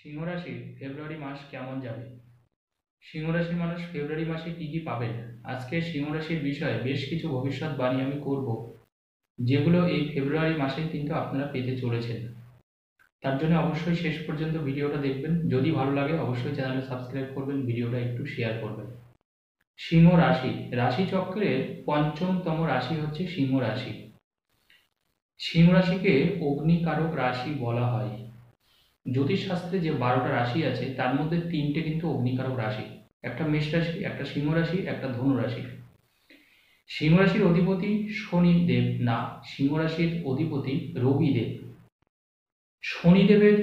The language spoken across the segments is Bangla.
সিংহ রাশির ফেব্রুয়ারি মাস কেমন যাবে? সিংহ রাশির মানুষ ফেব্রুয়ারি মাসে কি কি পাবেন? আজকে সিংহ রাশির বিষয়ে বেশ কিছু ভবিষ্যৎবাণী আমি করব, যেগুলো এই ফেব্রুয়ারি মাসে কিন্তু আপনারা পেতে চলেছেন। তার জন্য অবশ্যই শেষ পর্যন্ত ভিডিওটা দেখবেন। যদি ভালো লাগে অবশ্যই চ্যানেলটা সাবস্ক্রাইব করবেন, ভিডিওটা একটু শেয়ার করবেন। সিংহ রাশি রাশিচক্রের পঞ্চমতম রাশি হচ্ছে সিংহ রাশি। সিংহ রাশিকে অগ্নিকারক রাশি বলা হয়। জ্যোতিষশাস্ত্রে যে 12টা রাশি আছে তার মধ্যে 3টে কিন্তু অগ্নিকারক রাশি। একটা মেষ রাশি, একটা সিংহ রাশি, একটা ধনু রাশি। সিংহ রাশির অধিপতি শনিদেব না, সিংহ রাশির অধিপতি রবিদেব। শনিদেবের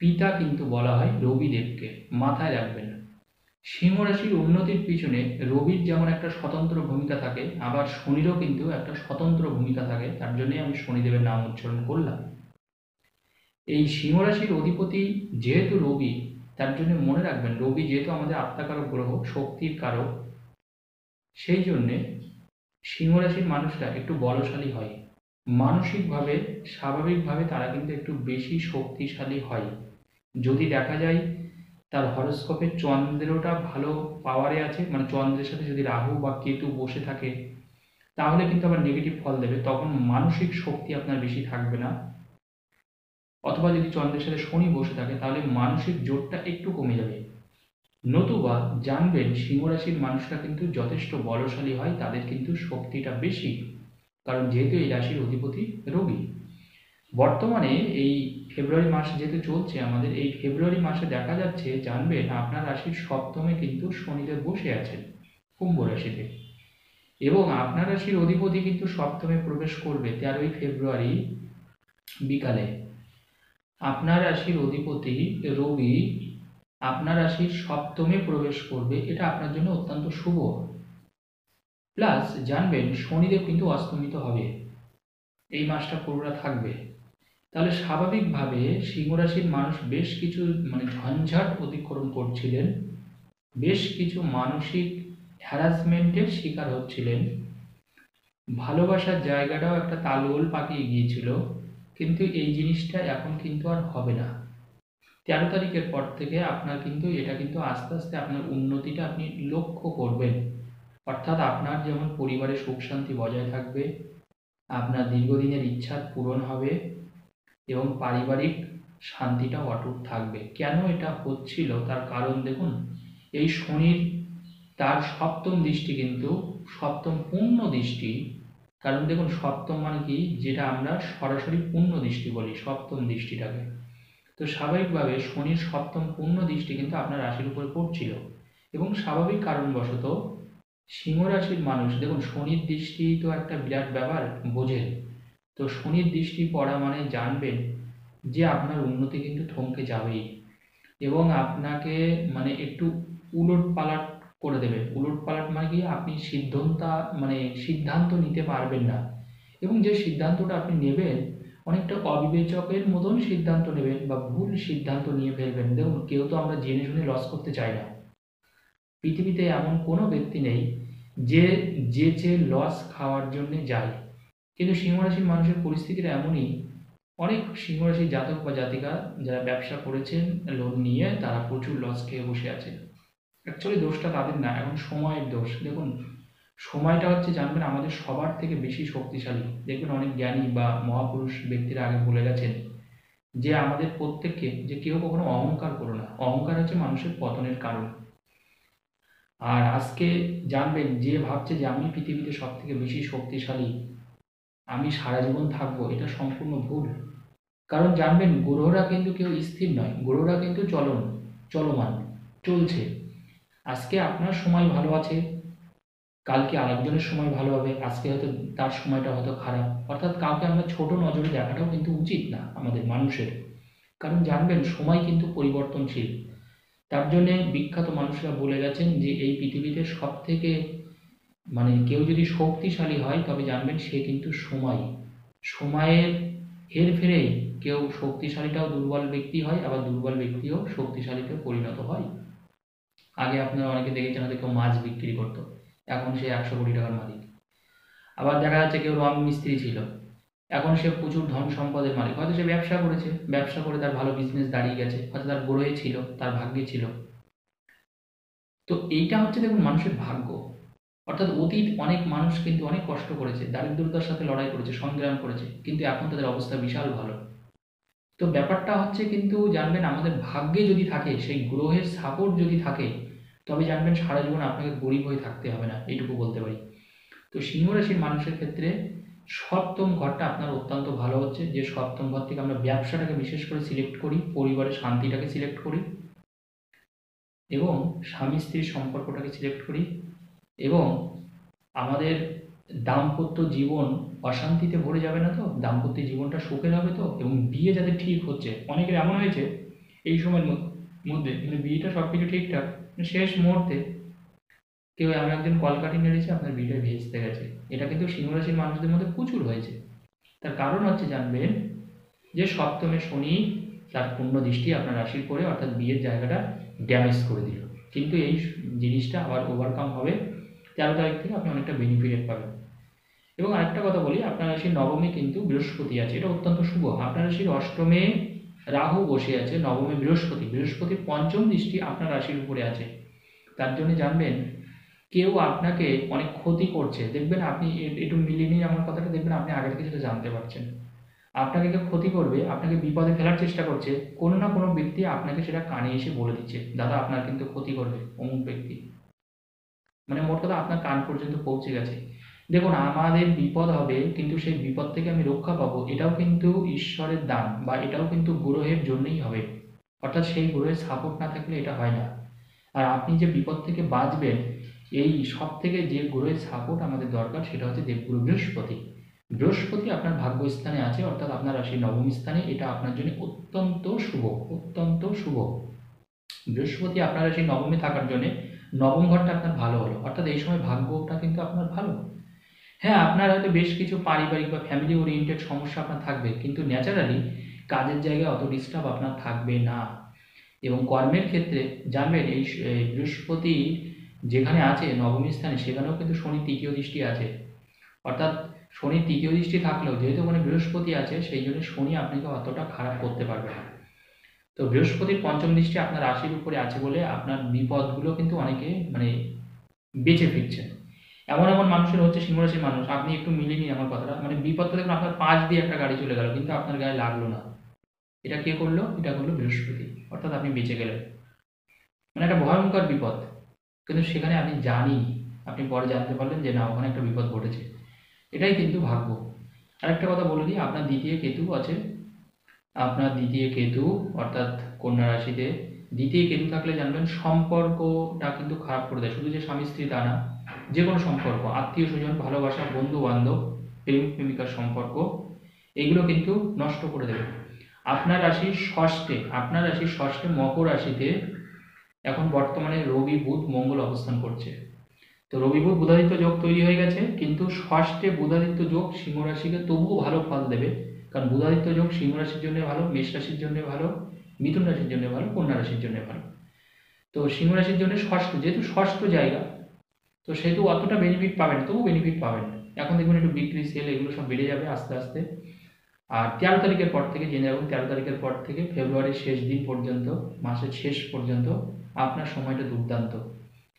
পিতা কিন্তু বলা হয় রবিদেবকে, মাথায় রাখবেন। সিংহ রাশির উন্নতির পিছনে রবির যেমন একটা স্বতন্ত্র ভূমিকা থাকে, আবার শনিরও কিন্তু একটা স্বতন্ত্র ভূমিকা থাকে। তার জন্যই আমি শনিদেবের নাম উচ্চারণ করলাম। এই সিংহ রাশির অধিপতি যেহেতু রবি, তার জন্য মনে রাখবেন রবি যেহেতু আমাদের আত্মাকারক গ্রহ, শক্তির কারক, সেই জন্যে সিংহ রাশির মানুষরা একটু বলশালী হয়। মানসিকভাবে স্বাভাবিকভাবে তারা কিন্তু একটু বেশি শক্তিশালী হয়। যদি দেখা যায় তার হরোস্কোপে চন্দ্রটা ভালো পাওয়ারে আছে, মানে চন্দ্রের সাথে যদি রাহু বা কেতু বসে থাকে, তাহলে কিন্তু আবার নেগেটিভ ফল দেবে। তখন মানসিক শক্তি আপনার বেশি থাকবে না। অথবা যদি চন্দ্রের সাথে শনি বসে থাকে তাহলে মানসিক জোরটা একটু কমে যাবে। নতুবা জানবেন সিংহ রাশির মানুষরা কিন্তু যথেষ্ট বলশালী হয়, তাদের কিন্তু শক্তিটা বেশি, কারণ যেহেতু এই রাশির অধিপতি রবি। বর্তমানে এই ফেব্রুয়ারি মাস যেহেতু চলছে আমাদের, এই ফেব্রুয়ারি মাসে দেখা যাচ্ছে জানবেন আপনার রাশির সপ্তমে কিন্তু শনিদেব বসে আছেন কুম্ভ রাশিতে, এবং আপনার রাশির অধিপতি কিন্তু সপ্তমে প্রবেশ করবে 13ই ফেব্রুয়ারি বিকালে। আপনার রাশির অধিপতি রবি আপনার রাশির সপ্তমে প্রবেশ করবে, এটা আপনার জন্য অত্যন্ত শুভ। প্লাস জানবেন শনিদেব কিন্তু অস্তমিত হবে, এই মাসটা পুরোটা থাকবে। তাহলে স্বাভাবিকভাবে সিংহ রাশির মানুষ বেশ কিছু ঝঞ্ঝাট অতিক্রম করছিলেন, বেশ কিছু মানসিক হ্যারাসমেন্টের শিকার হচ্ছিলেন, ভালোবাসার জায়গাটাও একটা তালগোল পাকিয়ে গিয়েছিল। কিন্তু এই জিনিসটা এখন কিন্তু আর হবে না। 13 তারিখের পর থেকে আপনার কিন্তু এটা কিন্তু আস্তে আস্তে আপনার উন্নতিটা আপনি লক্ষ্য করবেন। অর্থাৎ আপনার যেমন পরিবারে সুখ শান্তি বজায় থাকবে, আপনার দীর্ঘদিনের ইচ্ছা পূরণ হবে, এবং পারিবারিক শান্তিটাও অটুট থাকবে। কেন এটা হচ্ছিল তার কারণ দেখুন, এই শনির তার সপ্তম দৃষ্টি কিন্তু সপ্তম পূর্ণ দৃষ্টি। কারণ দেখুন সপ্তম মানে কি, যেটা আমরা সরাসরি পূর্ণ দৃষ্টি বলি সপ্তম দৃষ্টিটাকে। তো স্বাভাবিকভাবে শনির সপ্তম পূর্ণ দৃষ্টি কিন্তু আপনার রাশির উপরে পড়ছিল, এবং স্বাভাবিক কারণবশত সিংহ রাশির মানুষ দেখুন শনির দৃষ্টি তো একটা বিরাট ব্যাপার, বোঝেন তো। শনির দৃষ্টি পড়া মানে জানবেন যে আপনার উন্নতি কিন্তু থমকে যাবেই, এবং আপনাকে একটু উলট পালট করে দেবে। উলট পালট মানে কি, আপনি সিদ্ধান্ত নিতে পারবেন না, এবং যে সিদ্ধান্তটা আপনি নেবেন অনেকটা অবিবেচকের মতন সিদ্ধান্ত নেবেন, বা ভুল সিদ্ধান্ত নিয়ে ফেলবেন। দেখুন কেউ তো আমরা জেনে শুনে লস করতে চাই না। পৃথিবীতে এমন কোনো ব্যক্তি নেই যে যেচে লস খাওয়ার জন্য যায়। কিন্তু সিংহ রাশির মানুষের পরিস্থিতিটা এমনই, অনেক সিংহ রাশির জাতক বা জাতিকা যারা ব্যবসা করেছেন লোন নিয়ে, তারা প্রচুর লস খেয়ে বসে আছেন। অ্যাকচুয়ালি দোষটা তাদের না, এখন সময়ের দোষ। দেখুন সময়টা হচ্ছে জানবেন আমাদের সবার থেকে বেশি শক্তিশালী। দেখবেন অনেক জ্ঞানী বা মহাপুরুষ ব্যক্তিরা আগে বলে গেছেন যে আমাদের প্রত্যেককে, যে কেউ কখনো অহংকার করো না, অহংকার হচ্ছে মানুষের পতনের কারণ। আর আজকে জানবেন যে ভাবছে যে আমি পৃথিবীতে সব থেকে বেশি শক্তিশালী, আমি সারা জীবন থাকবো, এটা সম্পূর্ণ ভুল। কারণ জানবেন গ্রহরা কিন্তু কেউ স্থির নয়, গ্রহরা কিন্তু চলমান, চলছে। আজকে আপনার সময় ভালো আছে, কালকে আরেকজনের সময় ভালো হবে, আজকে হয়তো তার সময়টা হয়তো খারাপ। অর্থাৎ কাউকে আমরা ছোট নজরে দেখাটাও কিন্তু উচিত না আমাদের মানুষের। কারণ জানবেন সময় কিন্তু পরিবর্তনশীল। তার জন্যে বিখ্যাত মানুষরা বলে গেছেন যে এই পৃথিবীতে সব থেকে কেউ যদি শক্তিশালী হয় তবে জানবেন সে কিন্তু সময়ের হেরফেরেই কেউ শক্তিশালীটাও দুর্বল ব্যক্তি হয়, আবার দুর্বল ব্যক্তিও শক্তিশালীতে পরিণত হয়। আগে আপনারা অনেকে দেখেছেন হয়তো কেউ মাছ বিক্রি করতো, এখন সে 100 কোটি টাকার মালিক। আবার দেখা যাচ্ছে কেউ রং মিস্ত্রি ছিল, এখন সে প্রচুর ধন সম্পদের মালিক, হয়তো সে ব্যবসা করেছে, ব্যবসা করে তার ভালো বিজনেস দাঁড়িয়ে গেছে, হয়তো তার গ্রহে ছিল, তার ভাগ্যে ছিল। তো এইটা হচ্ছে দেখুন মানুষের ভাগ্য। অর্থাৎ অতীত অনেক মানুষ কিন্তু অনেক কষ্ট করেছে, দারিদ্রতার সাথে লড়াই করেছে, সংগ্রাম করেছে, কিন্তু এখন তাদের অবস্থা বিশাল ভালো। তো ব্যাপারটা হচ্ছে কিন্তু জানবেন আমাদের ভাগ্যে যদি থাকে, সেই গ্রহের সাপোর্ট যদি থাকে, তবে জানবেন সারা জীবন আপনাকে গরিব হয়ে থাকতে হবে না, এইটুকু বলতে পারি। তো সিংহ রাশির মানুষের ক্ষেত্রে সপ্তম ঘরটা আপনার অত্যন্ত ভালো হচ্ছে, যে সপ্তম ঘর থেকে আমরা ব্যবসাটাকে বিশেষ করে সিলেক্ট করি, পরিবারের শান্তিটাকে সিলেক্ট করি, এবং স্বামী স্ত্রীর সম্পর্কটাকে সিলেক্ট করি, এবং আমাদের দাম্পত্য জীবন অশান্তিতে ভরে যাবে না তো, দাম্পত্য জীবনটা সুখের হবে তো, এবং বিয়ে যাদের ঠিক হচ্ছে, অনেকের এমন হয়েছে এই সময়ের মধ্যে কিন্তু বিয়েটা সব কিছু ঠিকঠাক, শেষ মুহূর্তে কেউ এমন একজন কলকাঠি মেরেছে, আপনার বিয়েটা ভেস্তে গেছে। এটা কিন্তু সিংহ রাশির মানুষদের মধ্যে প্রচুর হয়েছে। তার কারণ হচ্ছে জানবেন যে সপ্তমে শনি তার পূর্ণ দৃষ্টি আপনার রাশির পরে, অর্থাৎ বিয়ের জায়গাটা ড্যামেজ করে দিল। কিন্তু এই জিনিসটা আবার ওভারকাম হবে, 13 তারিখ থেকে আপনি অনেকটা বেনিফিট পাবেন। এবং আরেকটা কথা বলি, আপনার রাশির নবমে কিন্তু বৃহস্পতি আছে, এটা অত্যন্ত শুভ। আপনার রাশির অষ্টমে রাহু বসে আছে, নবমে বৃহস্পতি, বৃহস্পতির পঞ্চম দৃষ্টি আপনার রাশির উপরে আছে। তার জন্য জানবেন কেউ আপনাকে অনেক ক্ষতি করছে, দেখবেন আপনি একটু মিলিয়ে নিয়ে আমার কথাটা, দেখবেন আপনি আগে থেকে সেটা জানতে পারছেন। আপনাকে কেউ ক্ষতি করবে, আপনাকে বিপদে ফেলার চেষ্টা করছে, কোনো না কোনো ব্যক্তি আপনাকে সেটা কানে এসে বলে দিচ্ছে, দাদা আপনার কিন্তু ক্ষতি করবে অমুক ব্যক্তি, মানে মোট কথা আপনার কান পর্যন্ত পৌঁছে গেছে। দেখুন আমাদের বিপদ হবে, কিন্তু সেই বিপদ থেকে আমি রক্ষা পাবো, এটাও কিন্তু ঈশ্বরের দান, বা এটাও কিন্তু গ্রহের জন্যই হবে। অর্থাৎ সেই গ্রহের সাপোর্ট না থাকলে এটা হয় না। আর আপনি যে বিপদ থেকে বাঁচবেন, এই সব থেকে যে গ্রহের সাপোর্ট আমাদের দরকার, সেটা হচ্ছে দেবগুরু বৃহস্পতি। বৃহস্পতি আপনার ভাগ্যস্থানে আছে, অর্থাৎ আপনার রাশির নবম স্থানে, এটা আপনার জন্য অত্যন্ত শুভ, অত্যন্ত শুভ। বৃহস্পতি আপনার রাশির নবমে থাকার জন্য নবম ঘরটা আপনার ভালো হলো, অর্থাৎ এই সময় ভাগ্যটা কিন্তু আপনার ভালো। হ্যাঁ, আপনার হয়তো বেশ কিছু পারিবারিক বা ফ্যামিলি ওরিয়েন্টেড সমস্যা আপনার থাকবে, কিন্তু ন্যাচারালি কাজের জায়গায় অত ডিস্টার্ব আপনার থাকবে না। এবং কর্মের ক্ষেত্রে জানবেন এই বৃহস্পতি যেখানে আছে নবম স্থানে, সেখানেও কিন্তু শনি তৃতীয় দৃষ্টি আছে। অর্থাৎ শনি তৃতীয় দৃষ্টি থাকলেও যেহেতু ওখানে বৃহস্পতি আছে, সেই জন্য শনি আপনাকে অতটা খারাপ করতে পারবে না। তো বৃহস্পতির পঞ্চম দৃষ্টি আপনার রাশির উপরে আছে বলে আপনার বিপদগুলো কিন্তু অনেকে মানে বেঁচে ফিরছেন। এমন এমন মানুষের হচ্ছে, সিংহরাশির মানুষ, আপনি একটু মিলিয়ে নিন আমার কথাটা, মানে বিপদটা দেখুন আপনার পাশ দিয়ে একটা গাড়ি চলে গেল, কিন্তু আপনার গায়ে লাগলো না। এটা কে করলো? এটা করলো বৃহস্পতি, অর্থাৎ আপনি বেঁচে গেলেন। মানে একটা ভয়ঙ্কর বিপদ, কিন্তু সেখানে আপনি জানি, আপনি পরে জানতে পারলেন যে না, ওখানে একটা বিপদ ঘটেছে। এটাই কিন্তু ভাগ্য। আরেকটা কথা বলে দিই, আপনার দ্বিতীয় কেতু আছে, আপনার দ্বিতীয় কেতু অর্থাৎ কন্যা রাশিতে দ্বিতীয় কেতু থাকলে জানবেন সম্পর্কটা কিন্তু খারাপ করে দেয়। শুধু যে স্বামী স্ত্রী তা না, যে কোনো সম্পর্ক, আত্মীয় স্বজন, ভালোবাসা, বন্ধু বান্ধব, প্রেম প্রেমিকার সম্পর্ক, এগুলো কিন্তু নষ্ট করে দেবে। আপনার রাশির ষষ্ঠে মকর রাশিতে এখন বর্তমানে রবি বুধ মঙ্গল অবস্থান করছে। তো রবি বুধ বুধাদিত্য যোগ তৈরি হয়ে গেছে, কিন্তু ষষ্ঠে বুধাদিত্য যোগ সিংহ রাশিকে তবুও ভালো ফল দেবে। কারণ বুধাদিত্য যোগ সিংহ রাশির জন্য ভালো, মেষ রাশির জন্য ভালো, মিথুন রাশির জন্য ভালো, কন্যা রাশির জন্য ভালো। তো সিংহ রাশির জন্য ষষ্ঠ, যেহেতু ষষ্ঠ জায়গা, তো সেহেতু অতটা বেনিফিট পাবেন, তবু বেনিফিট পাবেন। এখন দেখবেন একটু বিক্রি সেল এগুলো সব বেড়ে যাবে আস্তে আস্তে। আর 13 তারিখের পর থেকে জেনে রাখুন, 13 তারিখের পর থেকে ফেব্রুয়ারির শেষ দিন পর্যন্ত, মাসের শেষ পর্যন্ত আপনার সময়টা দুর্দান্ত।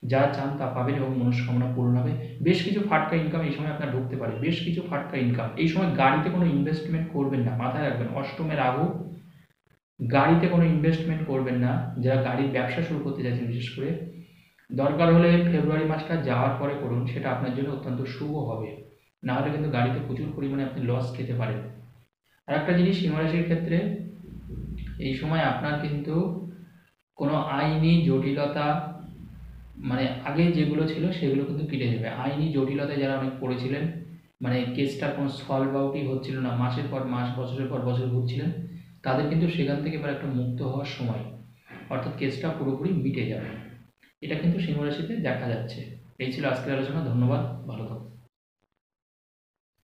যা চান তা পাবেন এবং মনস্কামনা পূরণ হবে। বেশ কিছু ফাটকা ইনকাম এই সময় আপনার ঢুকতে পারে, বেশ কিছু ফাটকা ইনকাম। এই সময় গাড়িতে কোনো ইনভেস্টমেন্ট করবেন না, মাথায় রাখবেন। অষ্টমে রাহু, গাড়িতে কোনো ইনভেস্টমেন্ট করবেন না। যারা গাড়ির ব্যবসা শুরু করতে চাইছেন বিশেষ করে, দরকার হলে ফেব্রুয়ারি মাসটা যাওয়ার পরে করুন, সেটা আপনার জন্য অত্যন্ত শুভ হবে। না হলে কিন্তু গাড়িতে প্রচুর পরিমাণে আপনি লস খেতে পারেন। আর একটা জিনিস, সিংহ রাশির ক্ষেত্রে এই সময় আপনার কিন্তু কোনো আইনি জটিলতা, মানে আগে যেগুলো ছিল সেগুলো কিন্তু কেটে যাবে। আইনি জটিলতায় যারা অনেক পড়েছিলেন, মানে কেসটার কোনো সলভ আউটই হচ্ছিল না, মাসের পর মাস, বছরের পর বছর ঘুরছিলেন, তাদের কিন্তু সেখান থেকে এবার একটা মুক্ত হওয়ার সময়, অর্থাৎ কেসটা পুরোপুরি মিটে যাবে। এটা কিন্তু সিংহ রাশিতে দেখা যাচ্ছে। এই ছিল আজকের আলোচনা। ধন্যবাদ, ভালো থাকুন।